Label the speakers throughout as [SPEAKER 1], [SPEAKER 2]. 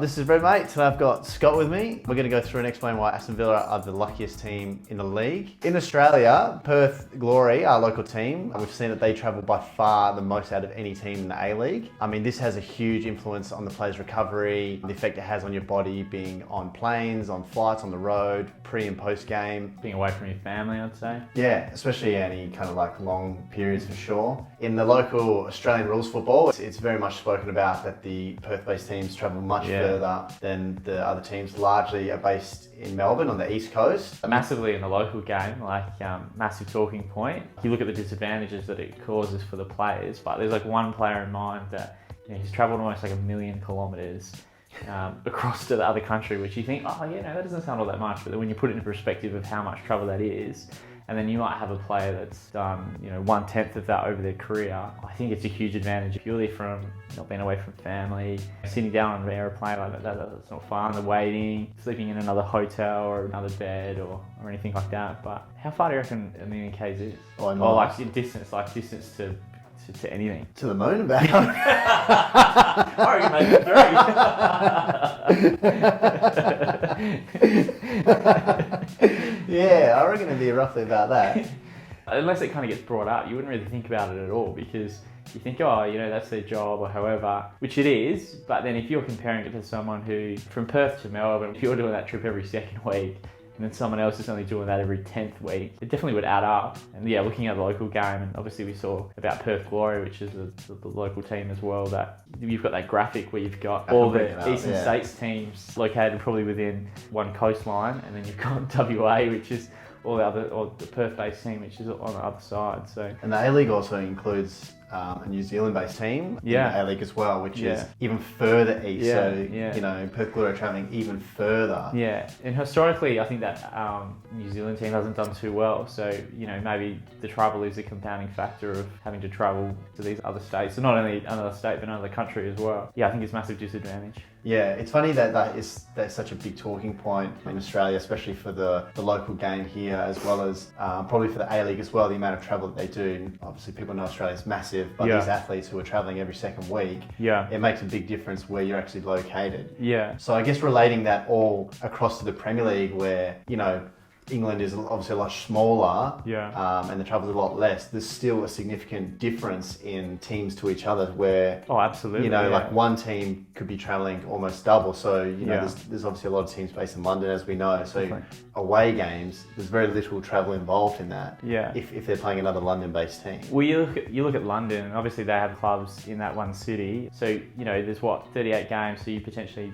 [SPEAKER 1] This is Red Mate. Today I've got Scott with me. We're going to go through and explain why Aston Villa are the luckiest team in the league. In Australia, Perth Glory, our local team, we've seen that they travel by far the most out of any team in the A-League. I mean, this has a huge influence on the player's recovery, the effect it has on your body being on planes, on flights, on the road, pre and post game.
[SPEAKER 2] Being away from your family, I'd say.
[SPEAKER 1] Yeah, especially any kind of like long periods for sure. In the local Australian rules football, it's very much spoken about that the Perth-based teams travel much further than the other teams. Largely are based in Melbourne on the East Coast.
[SPEAKER 2] Massively in the local game, massive talking point. You look at the disadvantages that it causes for the players, but there's like one player in mind that he's travelled almost like 1 million kilometres across to the other country, which you think, that doesn't sound all that much, but then when you put it in perspective of how much travel that is, and then you might have a player that's done 1/10 of that over their career. I think it's a huge advantage purely from not being away from family, sitting down on an aeroplane like that's not fun, the waiting, sleeping in another hotel or another bed or anything like that. But how far do you reckon 1 million k's is?
[SPEAKER 1] Or
[SPEAKER 2] like distance to anything.
[SPEAKER 1] To the moon and back.
[SPEAKER 2] I reckon maybe 3.
[SPEAKER 1] Yeah, I reckon it'd be roughly about that.
[SPEAKER 2] Unless it kind of gets brought up, you wouldn't really think about it at all because you think, that's their job or however, which it is. But then if you're comparing it to someone who, from Perth to Melbourne, if you're doing that trip every second week, and then someone else is only doing that every 10th week, it definitely would add up. And looking at the local game, and obviously we saw about Perth Glory, which is the local team as well, that you've got that graphic where you've got all the Eastern States teams located probably within one coastline, and then you've got WA, which is or the Perth-based team, which is on the other side. So,
[SPEAKER 1] and the A-League also includes a New Zealand-based team in the A-League as well, which is even further east. Perth Glory are travelling even further.
[SPEAKER 2] Yeah, and historically, I think that New Zealand team hasn't done too well. So, maybe the travel is a compounding factor of having to travel to these other states. So not only another state, but another country as well. Yeah, I think it's a massive disadvantage.
[SPEAKER 1] Yeah, it's funny that's such a big talking point in Australia, especially for the local game here, as well as probably for the A-League as well, the amount of travel that they do. Obviously, people know Australia's massive, but these athletes who are travelling every second week, it makes a big difference where you're actually located.
[SPEAKER 2] Yeah.
[SPEAKER 1] So I guess relating that all across to the Premier League where, England is obviously a lot smaller and the travel's a lot less. There's still a significant difference in teams to each other where...
[SPEAKER 2] Oh, absolutely.
[SPEAKER 1] Like one team could be travelling almost double. So, there's obviously a lot of teams based in London, as we know. So away games, there's very little travel involved in that if they're playing another London-based team.
[SPEAKER 2] Well, you look at London, and obviously they have clubs in that one city. So, there's 38 games, so you potentially,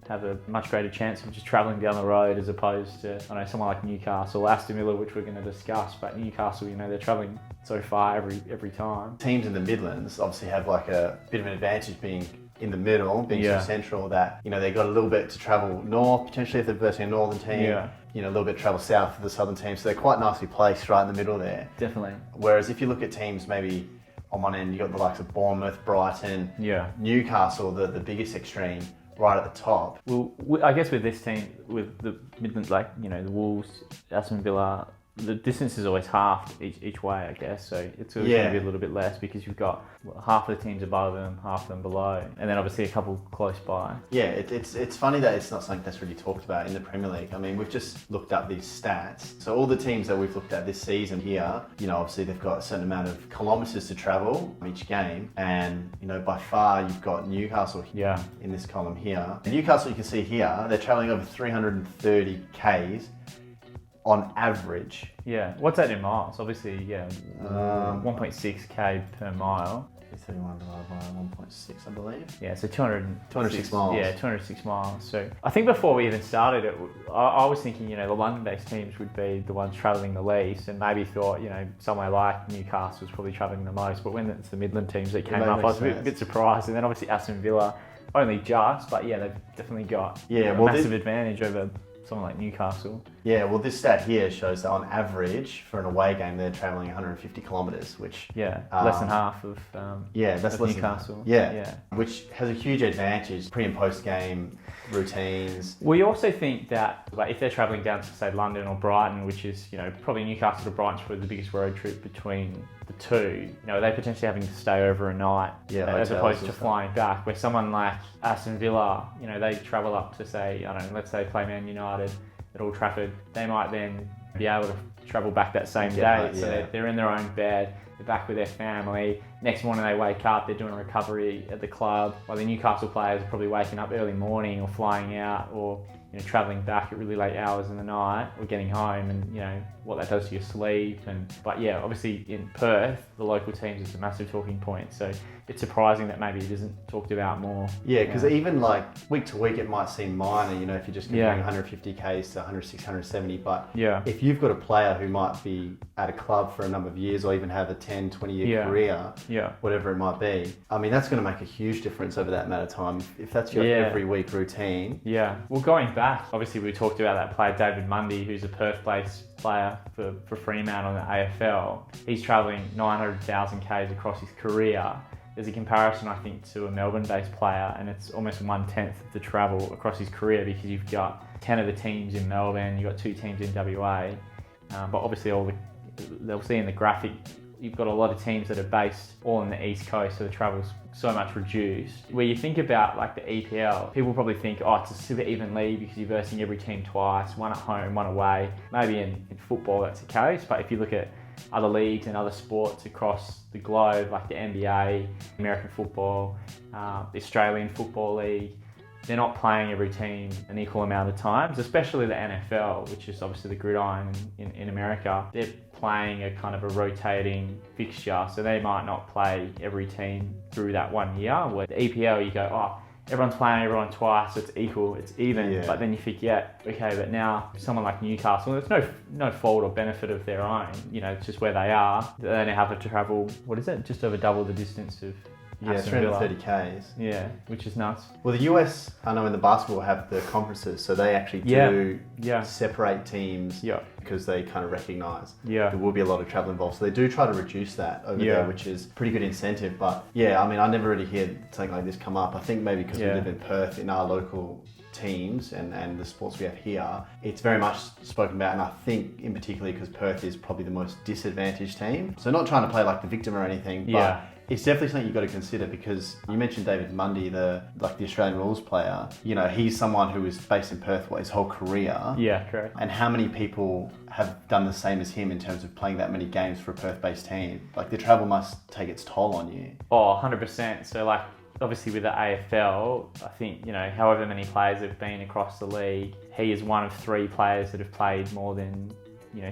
[SPEAKER 2] have a much greater chance of just travelling down the road as opposed to, someone like Newcastle, Aston Villa, which we're going to discuss. But Newcastle, they're travelling so far every time.
[SPEAKER 1] Teams in the Midlands obviously have like a bit of an advantage being in the middle, being so central that, they've got a little bit to travel north, potentially if they're versing a northern team, a little bit to travel south for the southern team. So they're quite nicely placed right in the middle there.
[SPEAKER 2] Definitely.
[SPEAKER 1] Whereas if you look at teams maybe on one end, you've got the likes of Bournemouth, Brighton, Newcastle, the biggest extreme, right at the top.
[SPEAKER 2] Well, I guess with this team, with the Midlands, the Wolves, Aston Villa, the distance is always halved each way, I guess. So it's always going to be a little bit less because you've got half of the teams above them, half of them below, and then obviously a couple close by. Yeah,
[SPEAKER 1] it's funny that it's not something that's really talked about in the Premier League. I mean, we've just looked up these stats. So all the teams that we've looked at this season here, obviously they've got a certain amount of kilometres to travel each game, and by far you've got Newcastle in this column here. And Newcastle, you can see here, they're travelling over 330 k's on average.
[SPEAKER 2] Yeah, what's that in miles? Obviously, 1.6k per mile.
[SPEAKER 1] 31 divided by 1.6, I believe.
[SPEAKER 2] Yeah, so 206
[SPEAKER 1] miles.
[SPEAKER 2] Yeah, 206 miles. So I think before we even started it, I was thinking, the London-based teams would be the ones travelling the least, and maybe thought, somewhere like Newcastle was probably travelling the most. But when it's the Midland teams that came up, I was a bit surprised. And then obviously Aston Villa, only just, but they've definitely got a massive advantage over someone like Newcastle.
[SPEAKER 1] Yeah, well, this stat here shows that on average for an away game they're travelling 150 kilometres, which
[SPEAKER 2] less than half of
[SPEAKER 1] that's
[SPEAKER 2] of
[SPEAKER 1] less
[SPEAKER 2] Newcastle.
[SPEAKER 1] Yeah, which has a huge advantage pre and post game routines.
[SPEAKER 2] We also think that like, if they're travelling down to say London or Brighton, which is probably Newcastle to Brighton's probably the biggest road trip between the two, they're potentially having to stay over a night as opposed to flying back. Where someone like Aston Villa, they travel up to say, let's say play Man United at Old Trafford, they might then be able to travel back that same day. So they're in their own bed, they're back with their family. Next morning they wake up, they're doing a recovery at the club. While the Newcastle players are probably waking up early morning or flying out or travelling back at really late hours in the night or getting home, and what that does to your sleep. But obviously in Perth, the local teams, it's a massive talking point. So it's surprising that maybe it isn't talked about more.
[SPEAKER 1] Yeah, because even like week to week it might seem minor, if you're just comparing 150 Ks to 160, 170. But if you've got a player who might be at a club for a number of years or even have a 10, 20 year career, whatever it might be, I mean, that's going to make a huge difference over that amount of time. If that's your every week routine.
[SPEAKER 2] Yeah. Well, going back, obviously we talked about that player, David Mundy, who's a Perth-based player for Fremantle in the AFL. He's travelling 900,000 Ks across his career. There's a comparison, I think, to a Melbourne-based player, and it's almost 1/10 of the travel across his career because you've got 10 of the teams in Melbourne, you've got 2 teams in WA, but obviously they'll see in the graphic, you've got a lot of teams that are based all on the East Coast, so the travel's so much reduced. Where you think about like the EPL, people probably think, it's a super even league because you're versing every team twice, one at home, one away. Maybe in football that's the case, but if you look at other leagues and other sports across the globe, like the NBA, American football, the Australian Football League, they're not playing every team an equal amount of times, especially the NFL, which is obviously the gridiron in America. They're playing a kind of a rotating fixture, so they might not play every team through that 1 year. Where the EPL, you go, everyone's playing everyone twice, so it's equal, it's even. But then you think, but now someone like Newcastle, there's no fault or benefit of their own, it's just where they are. They only have to travel, just over double the distance of Aston Villa.
[SPEAKER 1] 330 Ks.
[SPEAKER 2] Yeah, which is nuts.
[SPEAKER 1] Well, the US, I know in the basketball have the conferences, so they actually do separate teams because they kind of recognise there will be a lot of travel involved. So they do try to reduce that over there, which is pretty good incentive. But I mean, I never really hear something like this come up. I think maybe because we live in Perth, in our local teams and the sports we have here, it's very much spoken about, and I think in particular because Perth is probably the most disadvantaged team. So not trying to play like the victim or anything, but it's definitely something you've got to consider because you mentioned David Mundy, the Australian rules player. He's someone who was based in Perth his whole career.
[SPEAKER 2] Yeah, correct.
[SPEAKER 1] And how many people have done the same as him in terms of playing that many games for a Perth-based team? Like the travel must take its toll on you.
[SPEAKER 2] 100%. So obviously with the AFL, I think, however many players have been across the league, he is one of 3 players that have played more than,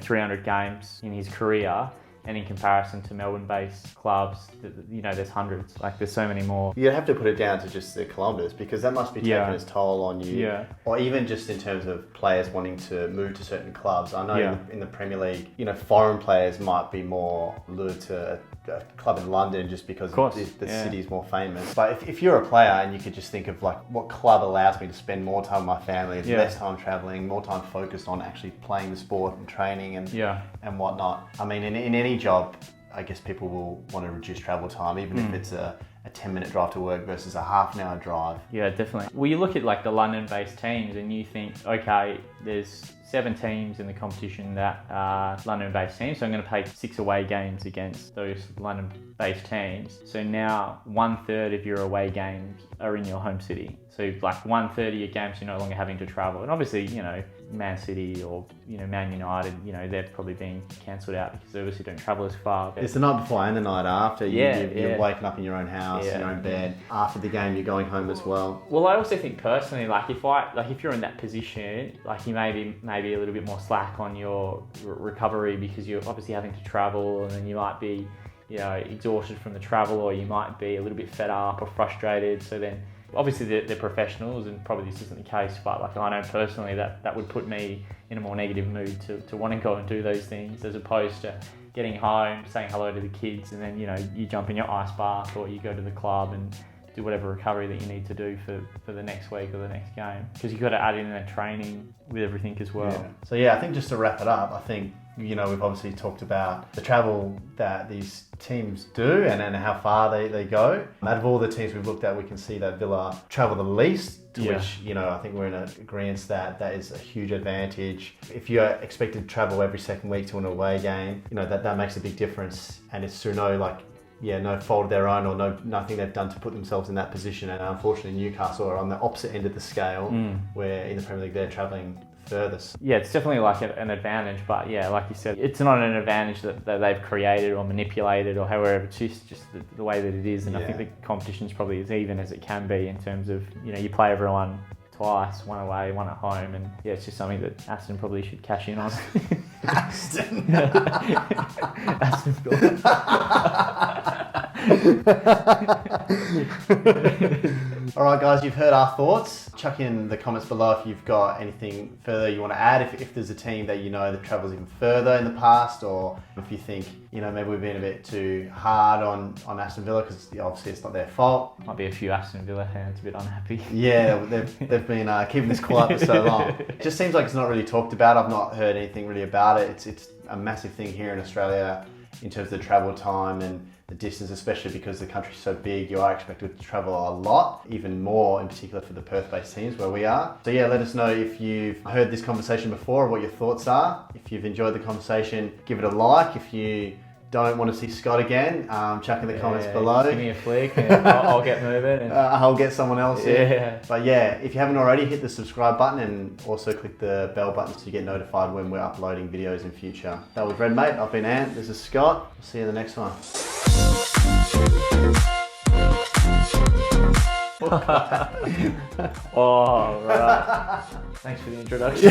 [SPEAKER 2] 300 games in his career. And in comparison to Melbourne-based clubs, there's hundreds. Like there's so many more.
[SPEAKER 1] You have to put it down to just the kilometres because that must be taking its toll on you. Yeah. Or even just in terms of players wanting to move to certain clubs. I know in the Premier League, foreign players might be more lured to a club in London just because the city's more famous. But if you're a player and you could just think of like what club allows me to spend more time with my family, less time travelling, more time focused on actually playing the sport and training and whatnot. I mean, in any job, I guess people will want to reduce travel time, even if it's a 10-minute drive to work versus a half an hour drive. Yeah,
[SPEAKER 2] definitely. Well, you look at like the London-based teams and you think, okay, there's 7 teams in the competition that are London-based teams, so I'm going to play 6 away games against those London-based teams. So now 1/3 of your away games are in your home city. So like 1/3 of your games you're no longer having to travel. And obviously, Man City or, Man United, they're probably being cancelled out because they obviously don't travel as far. But
[SPEAKER 1] it's the night before and the night after. You're waking up in your own house, in your own bed. After the game, you're going home as well.
[SPEAKER 2] Well, I also think personally, if you're in that position, you maybe a little bit more slack on your recovery because you're obviously having to travel, and then you might be, exhausted from the travel, or you might be a little bit fed up or frustrated. So then, obviously they're professionals, and probably this isn't the case, but I know personally that would put me in a more negative mood to want to go and do those things, as opposed to getting home, saying hello to the kids, and then you jump in your ice bath or you go to the club and do whatever recovery that you need to do for the next week or the next game, because you've got to add in that training with everything as well.
[SPEAKER 1] Yeah. So yeah, I think just to wrap it up, I think, you know, we've obviously talked about the travel that these teams do and how far they go. Out of all the teams we've looked at, we can see that Villa travel the least, to which, you know, I think we're in agreement that is a huge advantage. If you're expected to travel every second week to an away game, you know, that makes a big difference, and it's through no fault of their own or nothing they've done to put themselves in that position. And unfortunately, Newcastle are on the opposite end of the scale, where in the Premier League they're travelling furthest. Yeah,
[SPEAKER 2] it's definitely like an advantage, but yeah, like you said, it's not an advantage that they've created or manipulated or however. It's just the way that it is, and I think the competition's probably as even as it can be in terms of, you know, you play everyone twice, one away, one at home, and yeah, it's just something that Aston probably should cash in on.
[SPEAKER 1] Aston.
[SPEAKER 2] Aston Villa.
[SPEAKER 1] All right, guys, you've heard our thoughts. Chuck in the comments below if you've got anything further you want to add. If there's a team that you know that travels even further in the past, or if you think, you know, maybe we've been a bit too hard on Aston Villa because obviously it's not their fault.
[SPEAKER 2] Might be a few Aston Villa fans a bit unhappy.
[SPEAKER 1] Yeah, they've been keeping this quiet for so long. It just seems like it's not really talked about. I've not heard anything really about it. It's a massive thing here in Australia in terms of the travel time and the distance, especially because the country's so big. You are expected to travel a lot, even more in particular for the Perth-based teams where we are. So yeah, let us know if you've heard this conversation before, what your thoughts are. If you've enjoyed the conversation, give it a like. If you don't want to see Scott again, chuck in the comments below.
[SPEAKER 2] Give me a flick and I'll get moving. And
[SPEAKER 1] I'll get someone else in.
[SPEAKER 2] Yeah.
[SPEAKER 1] But yeah, if you haven't already, hit the subscribe button and also click the bell button so you get notified when we're uploading videos in future. That was Red Mate. I've been Ant. This is Scott. We'll see you in the next one.
[SPEAKER 2] Oh, right. Thanks for the introduction.